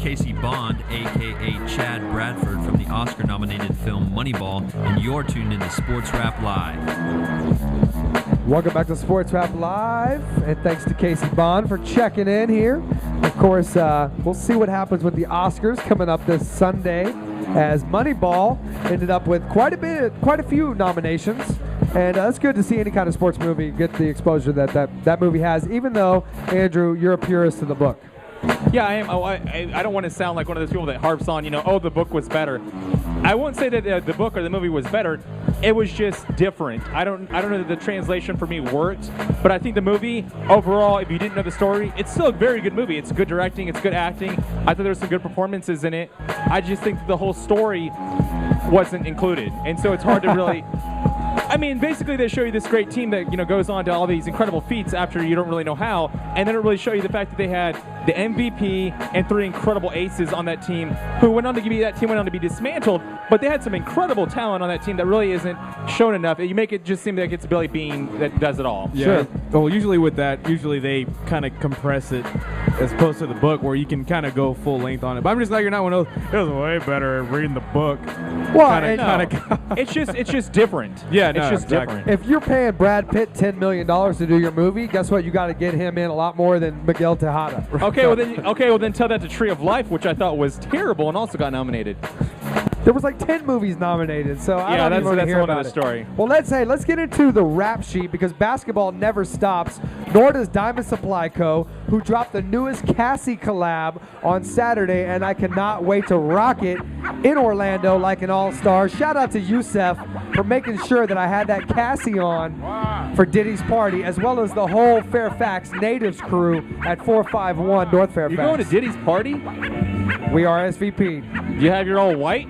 Casey Bond, a.k.a. Chad Bradford, from the Oscar-nominated film Moneyball, and you're tuned into Sports Rap Live. Welcome back to Sports Rap Live, and thanks to Casey Bond for checking in here. Of course, we'll see what happens with the Oscars coming up this Sunday, as Moneyball ended up with quite a few nominations. And it's good to see any kind of sports movie get the exposure that movie has, even though, Andrew, you're a purist of the book. Yeah, I am. I don't want to sound like one of those people that harps on, the book was better. I won't say that the book or the movie was better. It was just different. I don't know that the translation for me worked, but I think the movie overall, if you didn't know the story, it's still a very good movie. It's good directing. It's good acting. I thought there were some good performances in it. I just think that the whole story wasn't included, and so it's hard to really. I mean, basically they show you this great team that goes on to all these incredible feats after you don't really know how, and then it really show you the fact that they had the MVP and 3 incredible aces on that team who went on to be dismantled, but they had some incredible talent on that team that really isn't shown enough. You make it just seem like it's Billy Bean that does it all. Yeah. Sure. Well, usually with that, they kind of compress it as opposed to the book where you can kind of go full length on it. But I'm just like, you're not one of those, it was way better reading the book. Well, it's just different. Yeah, it's just different. If you're paying Brad Pitt $10 million to do your movie, guess what? You got to get him in a lot more than Miguel Tejada. Okay, well then tell that to Tree of Life, which I thought was terrible and also got nominated. There was like 10 movies nominated, so I don't even want to hear about the story. Well, let's get into the rap sheet, because basketball never stops, nor does Diamond Supply Co., who dropped the newest Cassie collab on Saturday, and I cannot wait to rock it in Orlando like an all-star. Shout out to Youssef for making sure that I had that Cassie on for Diddy's party, as well as the whole Fairfax Natives crew at 451 North Fairfax. You going to Diddy's party? We are SVP. You have your own white?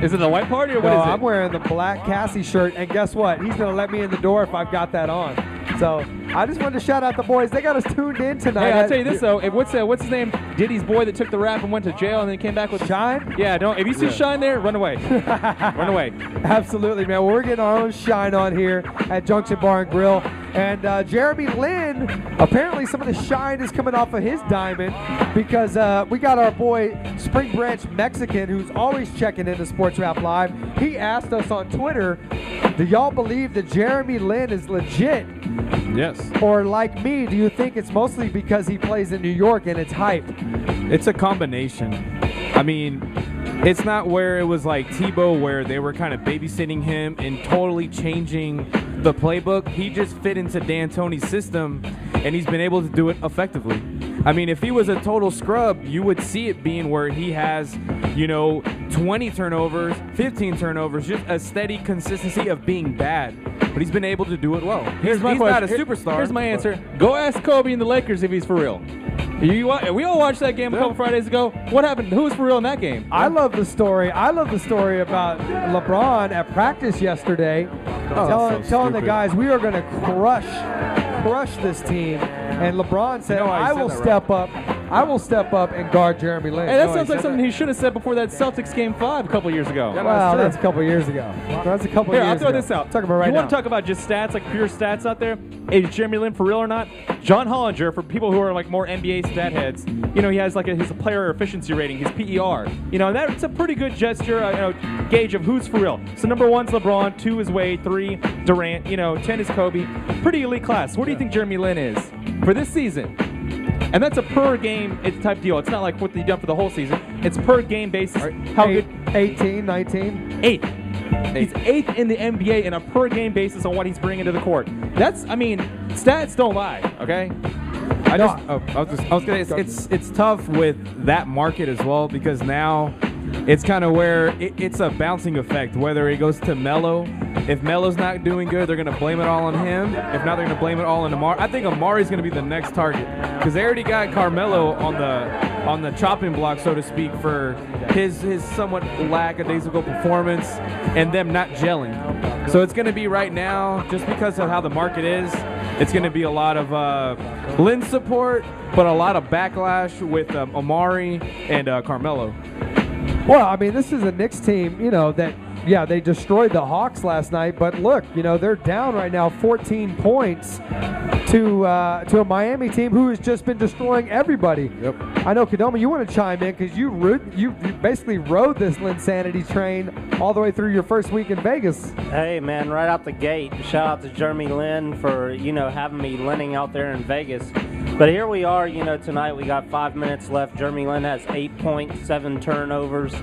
Is it a white party or what is it? I'm wearing the black Cassie shirt, and guess what? He's going to let me in the door if I've got that on. So I just wanted to shout out the boys. They got us tuned in tonight. Hey, I'll tell you this, though. What's his name? Diddy's boy that took the rap and went to jail and then came back with Shine? Yeah, if you see Shine there, run away. Run away. Absolutely, man. We're getting our own Shine on here at Junction Bar and Grill. And Jeremy Lin, apparently some of the shine is coming off of his diamond, because we got our boy Spring Branch Mexican, who's always checking into Sports Rap Live. He asked us on Twitter, do y'all believe that Jeremy Lin is legit? Yes. Or like me, do you think it's mostly because he plays in New York and it's hype? It's a combination. I mean, it's not where it was like Tebow, where they were kind of babysitting him and totally changing the playbook. He just fit into D'Antoni's system, and he's been able to do it effectively. I mean, if he was a total scrub, you would see it being where he has, 20 turnovers, 15 turnovers, just a steady consistency of being bad. But he's been able to do it well. He's not a superstar. Here's my answer. Go ask Kobe and the Lakers if he's for real. We all watched that game a couple Fridays ago. What happened? Who was for real in that game? I love the story. about LeBron at practice yesterday, telling the guys we are going to crush this team. And LeBron said, I will step up and guard Jeremy Lin. Hey, that sounds like something he should have said before that Celtics Game 5 a couple years ago. Well, that's a couple years ago. I'll throw this out. Talk about right now. You want to talk about just stats, like pure stats out there? Is Jeremy Lin for real or not? John Hollinger, for people who are like more NBA stat heads, he has like his player efficiency rating, his PER. And that's a pretty good gesture, gauge of who's for real. So number 1's LeBron, 2 is Wade, 3 Durant, 10 is Kobe. Pretty elite class. What do you think Jeremy Lin is for this season? And that's a per game type deal. It's not like what they've done for the whole season. It's per game basis. How good? 18, 19? 8th. He's 8th in the NBA in a per game basis on what he's bringing to the court. Stats don't lie, okay? I was gonna say it's tough with that market as well, because now it's kind of where it's a bouncing effect. Whether it goes to Melo, if Melo's not doing good, they're going to blame it all on him. If not, they're going to blame it all on Amari. I think Amari's going to be the next target, because they already got Carmelo on the chopping block, so to speak, for his somewhat lackadaisical performance and them not gelling. So it's going to be right now, just because of how the market is, it's going to be a lot of Lin support, but a lot of backlash with Amari and Carmelo. Well, I mean, this is a Knicks team, that, they destroyed the Hawks last night, but look, they're down right now 14 points to a Miami team who has just been destroying everybody. Yep. I know, Kadoma, you want to chime in because you basically rode this Linsanity train all the way through your first week in Vegas. Hey, man, right out the gate, shout out to Jeremy Lin for, having me linning out there in Vegas. But here we are, tonight we got 5 minutes left. Jeremy Lin has 8.7 turnovers.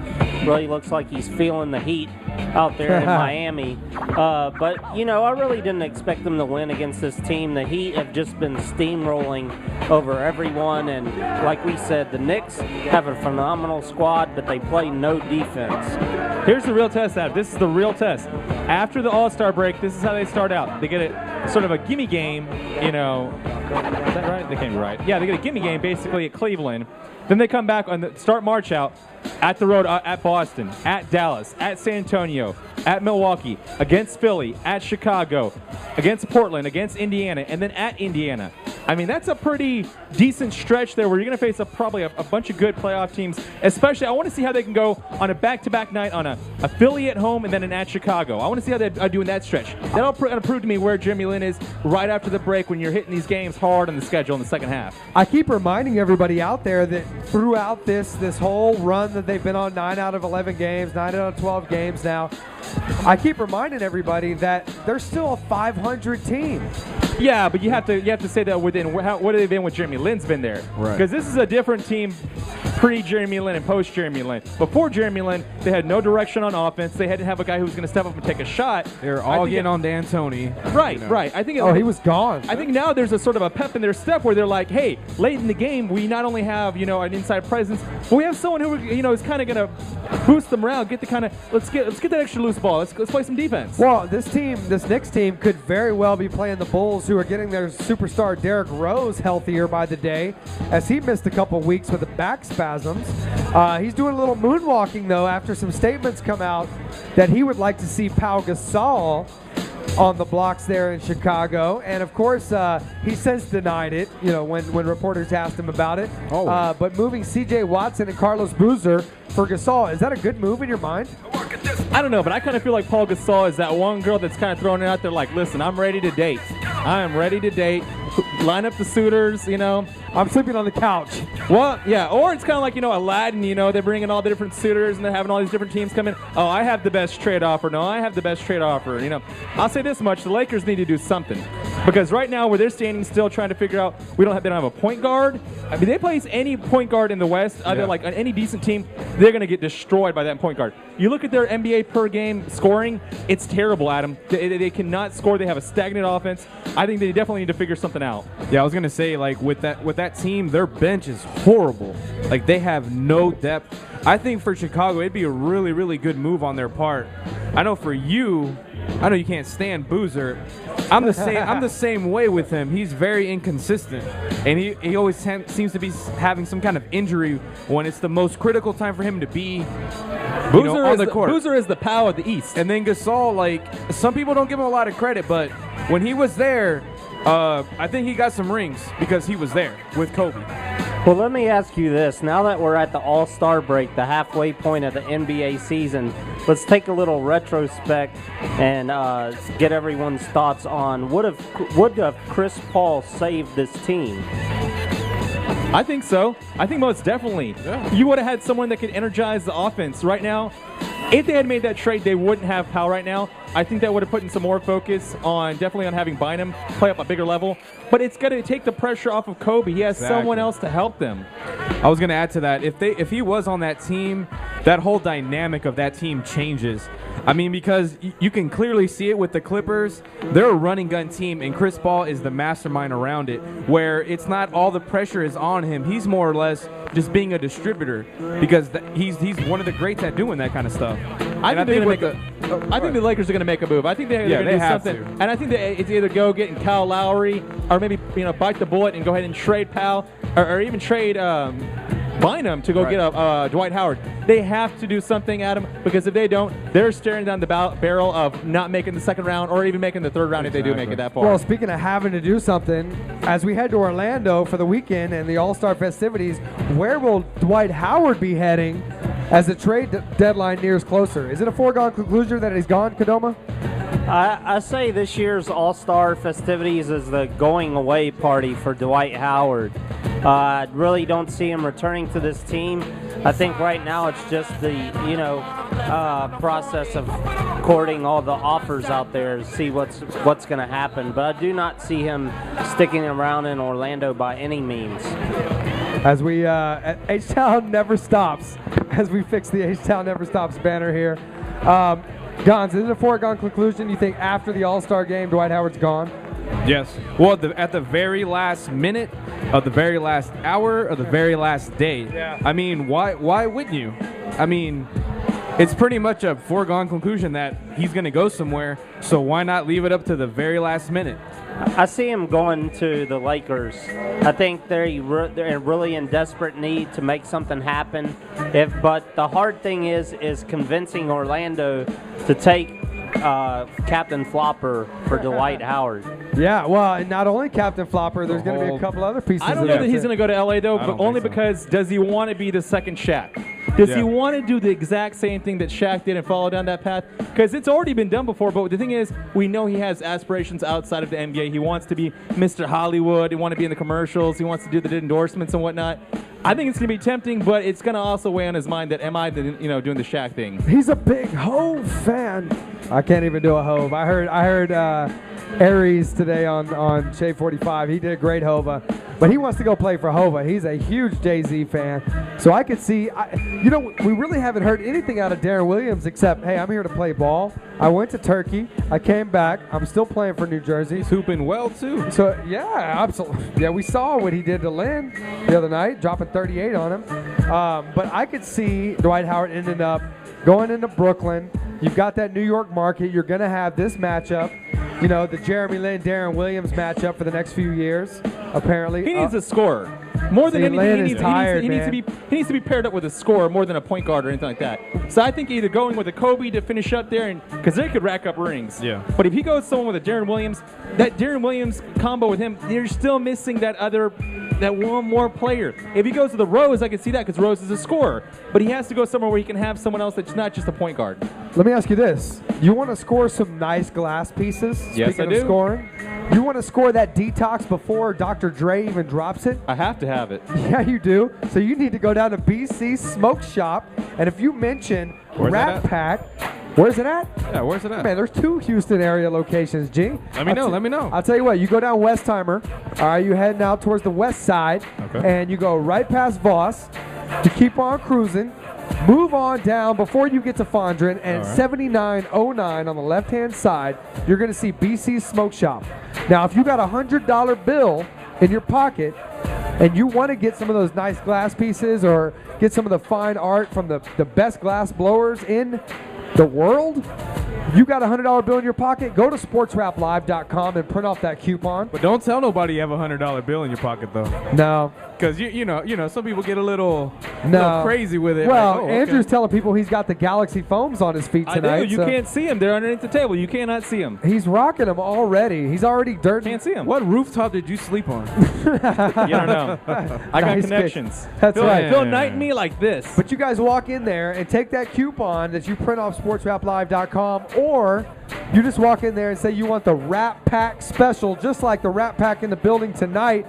Really looks like he's feeling the heat out there in Miami. But, I really didn't expect them to win against this team. The Heat have just been steamrolling over everyone. And like we said, the Knicks have a phenomenal squad, but they play no defense. Here's the real test, Adam. This is the real test. After the All-Star break, this is how they start out. They get a sort of a gimme game, Is that right? They can't be right. Yeah, they get a gimme game basically at Cleveland. Then they come back on the start March out at the road at Boston, at Dallas, at San Antonio, at Milwaukee, against Philly, at Chicago, against Portland, against Indiana, and then at Indiana. I mean, that's a pretty decent stretch there where you're going to face probably a bunch of good playoff teams. Especially, I want to see how they can go on a back-to-back night on a Philly at home and then an at Chicago. I want to see how they do in that stretch. That'll prove to me where Jeremy Lin is right after the break when you're hitting these games hard on the schedule in the second half. I keep reminding everybody out there that throughout this whole run that they've been on 9 out of 11 games, 9 out of 12 games now, I keep reminding everybody that they're still a 500 team. Yeah, but you have to say that within what have they been with Jeremy Lin's been there? Right. Because this is a different team pre-Jeremy Lin and post-Jeremy Lin. Before Jeremy Lin, they had no direction on offense. They had to have a guy who was going to step up and take a shot. They were all getting on D'Antoni. Right, right. I think he was gone. I think now there's a sort of a pep in their step where they're like, hey, late in the game, we not only have an inside presence, but we have someone who is kind of going to boost them around, get the kind of let's get that extra loose ball. Let's play some defense. Well, this Knicks team could very well be playing the Bulls, who are getting their superstar Derrick Rose healthier by the day, as he missed a couple weeks with the back spasms. He's doing a little moonwalking though after some statements come out that he would like to see Pau Gasol on the blocks there in Chicago, and of course he since denied it, when reporters asked him about it. But moving C.J. Watson and Carlos Boozer for Gasol, is that a good move in your mind? I don't know, but I kind of feel like Paul Gasol is that one girl that's kind of throwing it out there like, listen, I'm ready to date. I am ready to date. Line up the suitors, I'm sleeping on the couch. Well, yeah, or it's kind of like, Aladdin, they're bringing all the different suitors and they're having all these different teams come in. Oh, I have the best trade offer. No, I have the best trade offer. I'll say this much, the Lakers need to do something. Because right now where they're standing still trying to figure out, they don't have a point guard. I mean, they place any point guard in the West, either like on any decent team, they're going to get destroyed by that point guard. You look at their NBA per game scoring, it's terrible, Adam. They cannot score. They have a stagnant offense. I think they definitely need to figure something out. Yeah, I was gonna say, like, with that team, their bench is horrible. Like, they have no depth. I think for Chicago, it'd be a really, really good move on their part. I know for you, I know you can't stand Boozer. I'm the same way with him. He's very inconsistent, and he always seems to be having some kind of injury when it's the most critical time for him to be on the court. Boozer is the Pau of the East. And then Gasol, like, some people don't give him a lot of credit, but when he was there, I think he got some rings because he was there with Kobe. Well, let me ask you this. Now that we're at the All-Star break, the halfway point of the NBA season, let's take a little retrospect and get everyone's thoughts on would have Chris Paul saved this team? I think so. I think most definitely. Yeah. You would have had someone that could energize the offense right now. If they had made that trade, they wouldn't have Powell right now. I think that would have put in some more focus on having Bynum play up a bigger level. But it's going to take the pressure off of Kobe. He has someone else to help them. I was going to add to that. If he was on that team, that whole dynamic of that team changes. I mean, because you can clearly see it with the Clippers. They're a running gun team, and Chris Paul is the mastermind around it, where it's not all the pressure is on him. He's more or less just being a distributor because he's one of the greats at doing that kind of stuff. I think the Lakers are going to make a move. I think they're going to do something. And I think it's either go get Kyle Lowry or maybe bite the bullet and go ahead and trade Powell or even trade Bynum to go get a Dwight Howard. They have to do something, Adam, because if they don't, they're staring down the barrel of not making the second round or even making the third round if they do make it that far. Well, speaking of having to do something, as we head to Orlando for the weekend and the All-Star festivities, where will Dwight Howard be heading as the trade deadline nears closer? Is it a foregone conclusion that he's gone, Kadoma? I say this year's All-Star festivities is the going-away party for Dwight Howard. I really don't see him returning to this team. I think right now it's just the process of courting all the offers out there to see what's going to happen. But I do not see him sticking around in Orlando by any means. As we H-Town never stops. As we fix the H-Town never stops banner here. Gons, is it a foregone conclusion? You think after the All-Star game, Dwight Howard's gone? Yes. Well, at the very last minute of the very last hour of the very last day. Yeah. I mean, why wouldn't you? I mean, it's pretty much a foregone conclusion that he's going to go somewhere, so why not leave it up to the very last minute? I see him going to the Lakers. I think they're really in desperate need to make something happen. But the hard thing is convincing Orlando to take Captain Flopper for Dwight Howard. Yeah, well, and not only Captain Flopper, there's going to be a couple other pieces. I don't know that he's going to go to LA though, but only because does he want to be the second Shaq? Does he want to do the exact same thing that Shaq did and follow down that path? Because it's already been done before, but the thing is, we know he has aspirations outside of the NBA. He wants to be Mr. Hollywood. He wants to be in the commercials. He wants to do the endorsements and whatnot. I think it's going to be tempting, but it's going to also weigh on his mind that am I doing the Shaq thing? He's a big Hove fan. I can't even do a Hove. I heard Aries today on Shade 45. He did a great Hova, but he wants to go play for Hova. He's a huge Jay-Z fan, so I could see. We really haven't heard anything out of Deron Williams except, hey, I'm here to play ball. I went to Turkey. I came back. I'm still playing for New Jersey. He's hooping well too. So yeah, absolutely. Yeah, we saw what he did to Lynn the other night, dropping 38 on him. But I could see Dwight Howard ending up going into Brooklyn. You've got that New York market. You're going to have this matchup, the Jeremy Lin, Deron Williams matchup for the next few years, apparently. He needs a scorer. More than anything, Lin he needs to be paired up with a scorer more than a point guard or anything like that. So I think either going with a Kobe to finish up there, because they could rack up rings. Yeah. But if he goes someone with a Deron Williams, that Deron Williams combo with him, you're still missing that one more player. If he goes to the Rose, I can see that because Rose is a scorer. But he has to go somewhere where he can have someone else that's not just a point guard. Let me ask you this. You want to score some nice glass pieces? Yes, Speaking I do. of scoring? You want to score that detox before Dr. Dre even drops it? I have to have it. Yeah, you do. So you need to go down to BC Smoke Shop, and if you mention Rapp Pack, where's it at? Yeah, where's it at? Man, there's 2 Houston area locations, G. Let me know. I'll tell you what, you go down Westheimer, all right, you're heading out towards the west side, and you go right past Voss to keep on cruising. Move on down before you get to Fondren, and 7909 on the left-hand side, you're going to see BC Smoke Shop. Now, if you got a $100 bill in your pocket and you want to get some of those nice glass pieces or get some of the fine art from the best glass blowers in the world, you got a $100 bill in your pocket, go to sportsraplive.com and print off that coupon. But don't tell nobody you have a $100 bill in your pocket, though. No. Because, you know, some people get a little crazy with it. Well, like, Andrew's telling people he's got the Galaxy foams on his feet tonight. I do. You can't see him. They're underneath the table. You cannot see him. He's rocking them already. He's already dirty. Can't see him. What rooftop did you sleep on? You don't know. I got Nice connections. That's right. Phil Knight me like this. But you guys walk in there and take that coupon that you print off sportsraplive.com, or you just walk in there and say you want the Rapp Pack special, just like the Rapp Pack in the building tonight,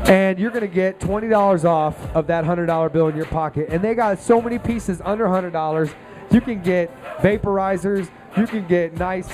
and you're going to get $20 off of that $100 bill in your pocket. And they got so many pieces under $100. You can get vaporizers. You can get nice,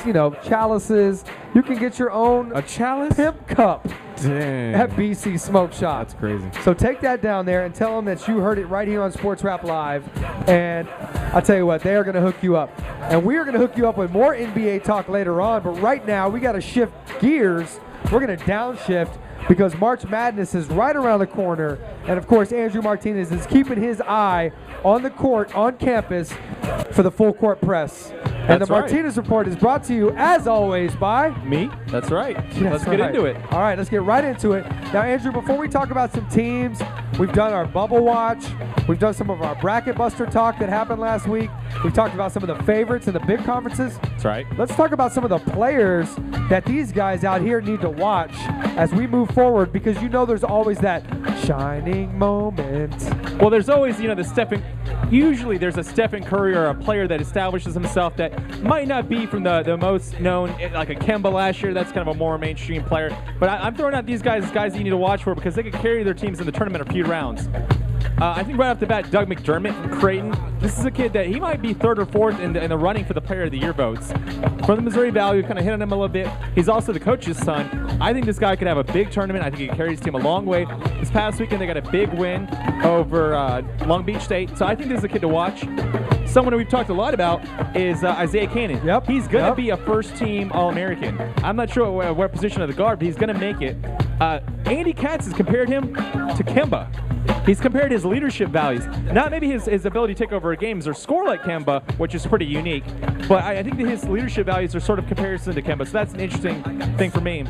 chalices. You can get your own chalice pimp cup. Dang. At BC Smoke Shop. That's crazy. So take that down there and tell them that you heard it right here on Sports Rap Live. And I'll tell you what, they are going to hook you up. And we are going to hook you up with more NBA talk later on. But right now, we got to shift gears. We're going to downshift because March Madness is right around the corner. And, of course, Andrew Martinez is keeping his eye on the court, on campus, for the full court press. And the Martinez Report is brought to you, as always, by me. That's right. Let's get into it. All right, let's get right into it. Now, Andrew, before we talk about some teams, we've done our bubble watch. We've done some of our bracket buster talk that happened last week. We've talked about some of the favorites in the big conferences. That's right. Let's talk about some of the players that these guys out here need to watch as we move forward, because there's always that shining moment. Well, there's always, the stepping. usually there's a Stephen Curry or a player that establishes himself that might not be from the most known, like a Kemba last year. That's kind of a more mainstream player. But I'm throwing out these guys that you need to watch for because they could carry their teams in the tournament a few rounds. I think right off the bat, Doug McDermott from Creighton. This is a kid that he might be third or fourth in the running for the Player of the Year votes. From the Missouri Valley, we kind of hit on him a little bit. He's also the coach's son. I think this guy could have a big tournament. I think he can carry his team a long way. This past weekend, they got a big win over Long Beach State. So I think this is a kid to watch. Someone that we've talked a lot about is Isaiah Cannon. Yep. He's going to be a first-team All-American. I'm not sure what position of the guard, but he's going to make it. Andy Katz has compared him to Kemba. He's compared his leadership values, not maybe his ability to take over games or score like Kemba, which is pretty unique, but I think that his leadership values are sort of comparison to Kemba, so that's an interesting thing for me.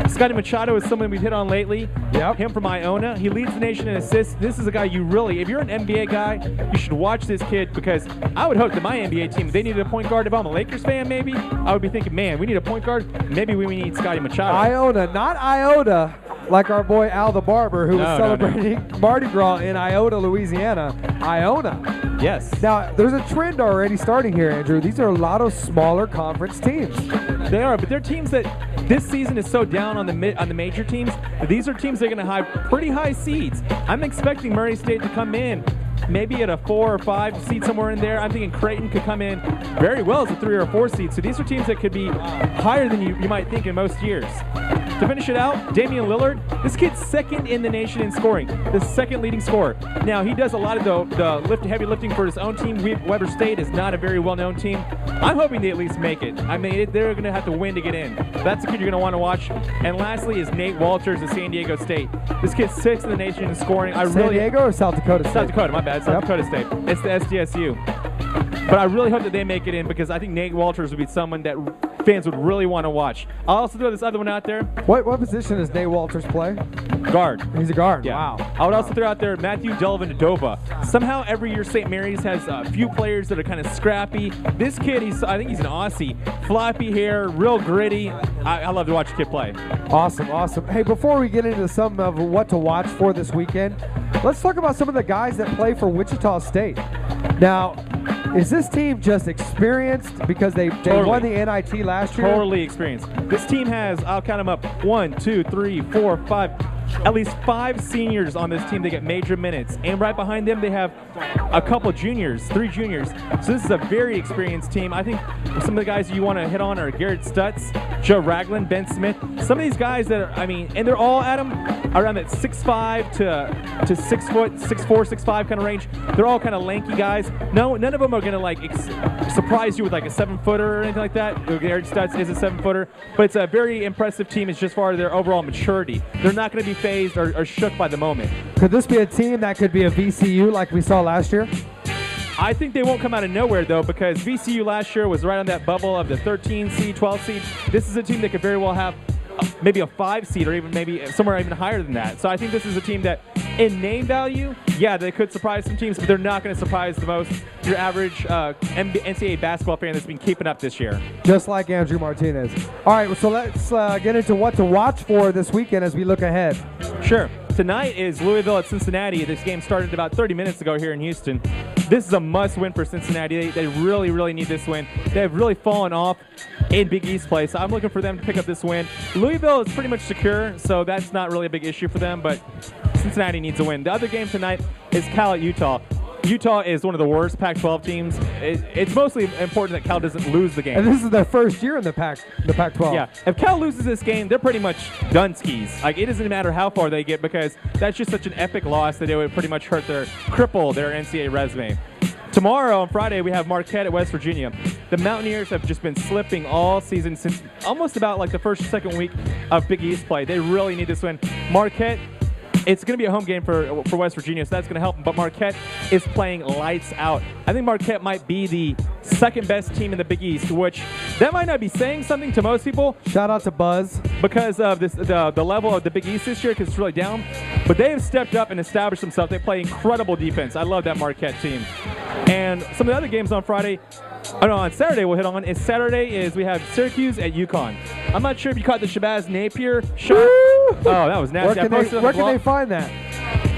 Scotty Machado is someone we've hit on lately. Yep. Him from Iona. He leads the nation in assists. This is a guy you really, if you're an NBA guy, you should watch this kid because I would hope that my NBA team, if they needed a point guard, if I'm a Lakers fan maybe, I would be thinking, man, we need a point guard. Maybe we need Scotty Machado. Iona, not Iota, like our boy Al the Barber, who was celebrating Mardi Gras in Iota, Louisiana. Iona. Yes. Now, there's a trend already starting here, Andrew. These are a lot of smaller conference teams. They are, but they're teams that this season is so down on the major teams that these are teams that are going to have pretty high seeds. I'm expecting Murray State to come in maybe at a 4 or 5 seed somewhere in there. I'm thinking Creighton could come in very well as a 3 or 4 seed. So these are teams that could be higher than you might think in most years. To finish it out, Damian Lillard. This kid's second in the nation in scoring, the second leading scorer. Now, he does a lot of the heavy lifting for his own team. Weber State is not a very well-known team. I'm hoping they at least make it. I mean, they're going to have to win to get in. That's the kid you're going to want to watch. And lastly is Nate Walters of San Diego State. This kid's 6th in the nation in scoring. San Diego or South Dakota State? South Dakota, my bad. South Dakota State. It's the SDSU. But I really hope that they make it in because I think Nate Walters would be someone that fans would really want to watch. I'll also throw this other one out there. What position does Nate Walters play? Guard. He's a guard. Yeah. Wow. I would also throw out there Matthew Dellavedova. Somehow every year St. Mary's has a few players that are kind of scrappy. This kid, I think he's an Aussie. Floppy hair, real gritty. I love to watch the kid play. Awesome, awesome. Hey, before we get into some of what to watch for this weekend, let's talk about some of the guys that play for Wichita State. Now, is this team just experienced because they won the NIT last year? Totally experienced. This team has, I'll count them up, 1, 2, 3, 4, 5, at least 5 seniors on this team. They get major minutes. And right behind them, they have a couple juniors, 3 juniors. So this is a very experienced team. I think some of the guys you want to hit on are Garrett Stutz, Joe Ragland, Ben Smith. Some of these guys that are, and they're all, Adam, around that 6'5" to 6 foot, 6'4", 6'5" kind of range. They're all kind of lanky guys. No, none of them are going to surprise you with like a 7-footer or anything like that. Garrett Stutz is a 7-footer, but it's a very impressive team. It's just far as their overall maturity. They're not going to be phased or shook by the moment. Could this be a team that could be a VCU like we saw last year? I think they won't come out of nowhere, though, because VCU last year was right on that bubble of the 13 seed, 12 seed. This is a team that could very well have maybe a 5 seed or even maybe somewhere even higher than that. So I think this is a team that, in name value, yeah, they could surprise some teams, but they're not going to surprise the most your average NCAA basketball fan that's been keeping up this year. Just like Andrew Martinez. All right, so let's get into what to watch for this weekend as we look ahead. Sure. Tonight is Louisville at Cincinnati. This game started about 30 minutes ago here in Houston. This is a must-win for Cincinnati. They really, really need this win. They have really fallen off in Big East play, so I'm looking for them to pick up this win. Louisville is pretty much secure, so that's not really a big issue for them, but Cincinnati needs a win. The other game tonight is Cal at Utah. Utah is one of the worst Pac-12 teams. It's mostly important that Cal doesn't lose the game. And this is their first year in the Pac-12. Yeah. If Cal loses this game, they're pretty much done skis. Like, it doesn't matter how far they get because that's just such an epic loss that it would pretty much cripple their NCAA resume. Tomorrow, on Friday, we have Marquette at West Virginia. The Mountaineers have just been slipping all season since almost about like the first or second week of Big East play. They really need this win. Marquette, it's going to be a home game for West Virginia, so that's going to help them. But Marquette is playing lights out. I think Marquette might be the second best team in the Big East, which that might not be saying something to most people. Shout out to Buzz. Because of the level of the Big East this year, because it's really down. But they have stepped up and established themselves. They play incredible defense. I love that Marquette team. And some of the other games on Saturday we'll hit on. We have Syracuse at UConn. I'm not sure if you caught the Shabazz Napier shot. Woo! Oh, that was nasty. Where can they find that?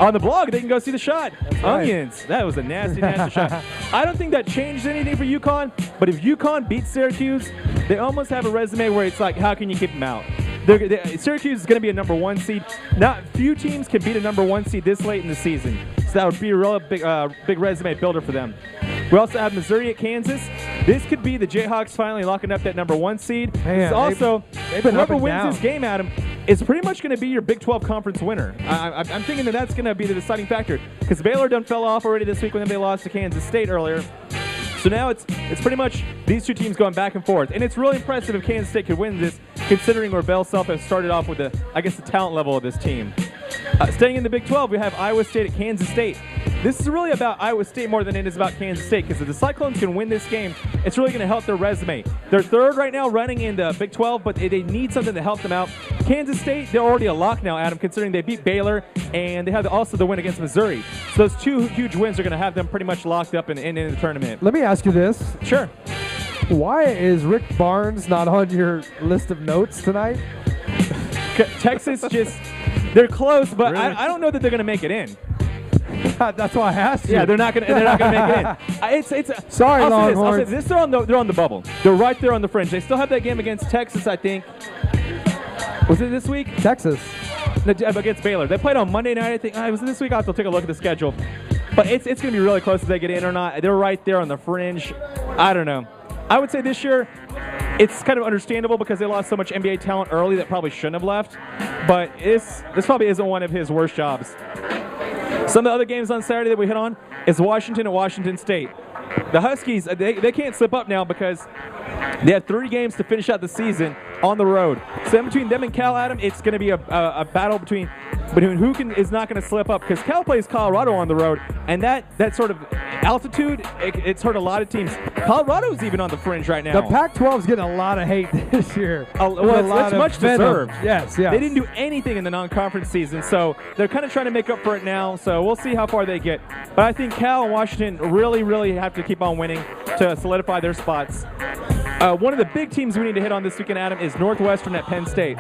On the blog, they can go see the shot. right. Onions. That was a nasty, nasty shot. I don't think that changed anything for UConn, but if UConn beats Syracuse, they almost have a resume where it's like, how can you keep them out? Syracuse is going to be a number 1 seed. Not few teams can beat a number 1 seed this late in the season, so that would be a real big resume builder for them. We also have Missouri at Kansas. This could be the Jayhawks finally locking up that number 1 seed. Man, also, they've been whoever up and wins down. this game, Adam, is pretty much going to be your Big 12 conference winner. I'm thinking that that's going to be the deciding factor because Baylor done fell off already this week when they lost to Kansas State earlier. So now it's pretty much these two teams going back and forth. And it's really impressive if Kansas State could win this, considering where Bell Self has started off with the talent level of this team. Staying in the Big 12, we have Iowa State at Kansas State. This is really about Iowa State more than it is about Kansas State, because if the Cyclones can win this game, it's really going to help their resume. They're third right now running in the Big 12, but they need something to help them out. Kansas State, they're already a lock now, Adam, considering they beat Baylor, and they have also the win against Missouri. So those two huge wins are going to have them pretty much locked up in the tournament. Let me ask you this. Sure. Why is Rick Barnes not on your list of notes tonight? Texas they're close, but Really? I don't know that they're going to make it in. That's why I asked you. Yeah, they're not going to make it in. Sorry, I'll Longhorns. say this. They're on the bubble. They're right there on the fringe. They still have that game against Texas, I think. Was it this week? Texas. No, against Baylor. They played on Monday night, I think. Was it this week? I'll have to take a look at the schedule. But it's going to be really close if they get in or not. They're right there on the fringe. I don't know. I would say this year, it's kind of understandable because they lost so much NBA talent early that probably shouldn't have left. But this probably isn't one of his worst jobs. Some of the other games on Saturday that we hit on is Washington at Washington State. The Huskies, they can't slip up now because they have 3 games to finish out the season on the road. So between them and Cal, Adam, it's going to be a battle between who is not going to slip up, because Cal plays Colorado on the road, and that sort of altitude, it's hurt a lot of teams. Colorado's even on the fringe right now. The Pac-12 is getting a lot of hate this year. It's much deserved. Yes. They didn't do anything in the non-conference season, so they're kind of trying to make up for it now. So we'll see how far they get. But I think Cal and Washington really, really have to keep on winning to solidify their spots. One of the big teams we need to hit on this weekend, Adam, is Northwestern at Penn State.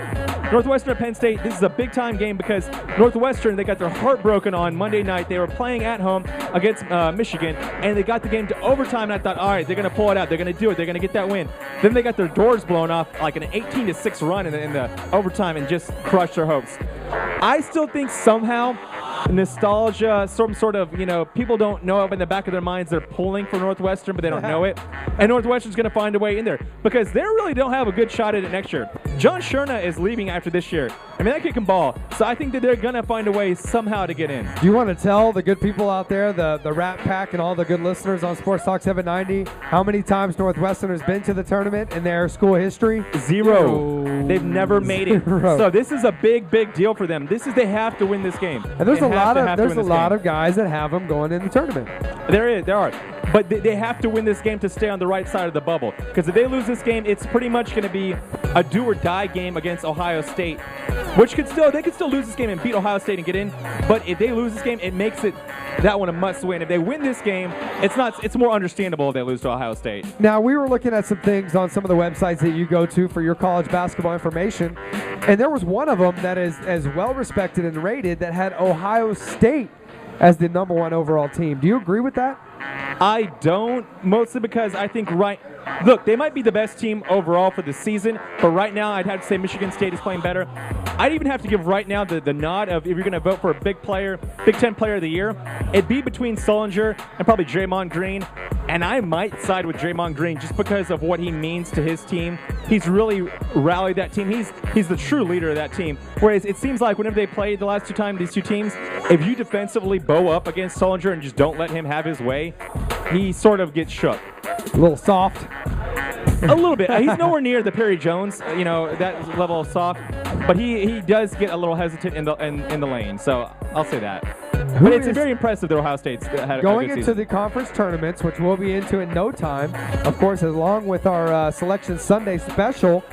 Northwestern at Penn State, this is a big-time game because Northwestern, they got their heart broken on Monday night. They were playing at home against Michigan, and they got the game to overtime, and I thought, all right, they're going to pull it out. They're going to do it. They're going to get that win. Then they got their doors blown off like an 18-6 run in the overtime and just crushed their hopes. I still think somehow nostalgia, some sort of, people don't know it in the back of their minds. They're pulling for Northwestern, but they don't know it. And Northwestern's going to find a way in there because they really don't have a good shot at it next year. John Sherna is leaving after this year. I mean, that kid can ball. So I think that they're going to find a way somehow to get in. Do you want to tell the good people out there, the Rapp Pack and all the good listeners on Sports Talk 790, how many times Northwestern has been to the tournament in their school history? 0. They've never made it. 0. So this is a big, big deal for them. They have to win this game. And there's a lot of of guys that have them going in the tournament. There are. But they have to win this game to stay on the right side of the bubble. Because if they lose this game, it's pretty much going to be a do-or-die game against Ohio State, which they could still lose this game and beat Ohio State and get in. But if they lose this game, it makes that one a must-win. If they win this game, it's more understandable if they lose to Ohio State. Now, we were looking at some things on some of the websites that you go to for your college basketball information, and there was one of them that is as well-respected and rated that had Ohio State as the number 1 overall team. Do you agree with that? I don't, mostly because I think look, they might be the best team overall for the season, but right now I'd have to say Michigan State is playing better. I'd even have to give right now the nod of if you're going to vote for a Big Ten Player of the Year, it'd be between Sullinger and probably Draymond Green, and I might side with Draymond Green just because of what he means to his team. He's really rallied that team. He's the true leader of that team, whereas it seems like whenever they played the last 2 times, these 2 teams, if you defensively bow up against Sullinger and just don't let him have his way, he sort of gets shook. A little soft. A little bit. He's nowhere near the Perry Jones, that level of soft, but he does get a little hesitant in the lane. So I'll say that. But it's very impressive that Ohio State's had a going good into season. the conference tournaments, which we'll be into in no time. Of course, along with our Selection Sunday special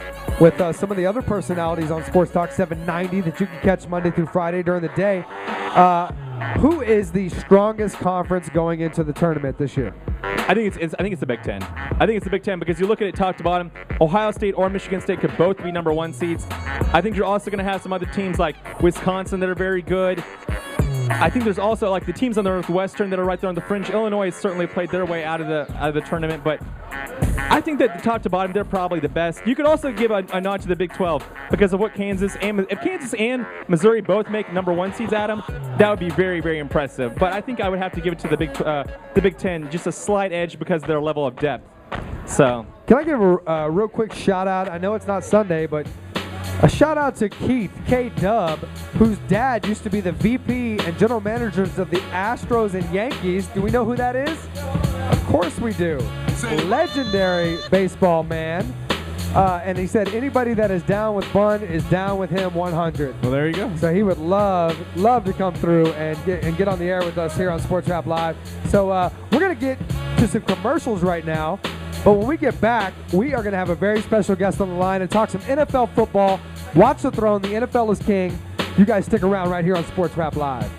with some of the other personalities on Sports Talk 790 that you can catch Monday through Friday during the day. Who is the strongest conference going into the tournament this year? I think it's the Big Ten. I think it's the Big Ten because you look at it top to bottom. Ohio State or Michigan State could both be number 1 seeds. I think you're also going to have some other teams like Wisconsin that are very good. I think there's also like the teams on the Northwestern that are right there on the fringe. Illinois has certainly played their way out of the tournament, but I think that the top to bottom, they're probably the best. You could also give a nod to the Big 12 because of what if Kansas and Missouri both make number 1 seeds at them, that would be very, very impressive. But I think I would have to give it to the Big 10, just a slight edge because of their level of depth. So, can I give a real quick shout out? I know it's not Sunday, but a shout out to Keith K-Dub, whose dad used to be the VP and general managers of the Astros and Yankees. Do we know who that is? Of course we do. Legendary baseball man. And he said anybody that is down with Bun is down with him 100. Well, there you go. So he would love to come through and get on the air with us here on Sports Rap Live. So we're going to get to some commercials right now. But when we get back, we are going to have a very special guest on the line and talk some NFL football. Watch the throne. The NFL is king. You guys stick around right here on Sports Rap Live.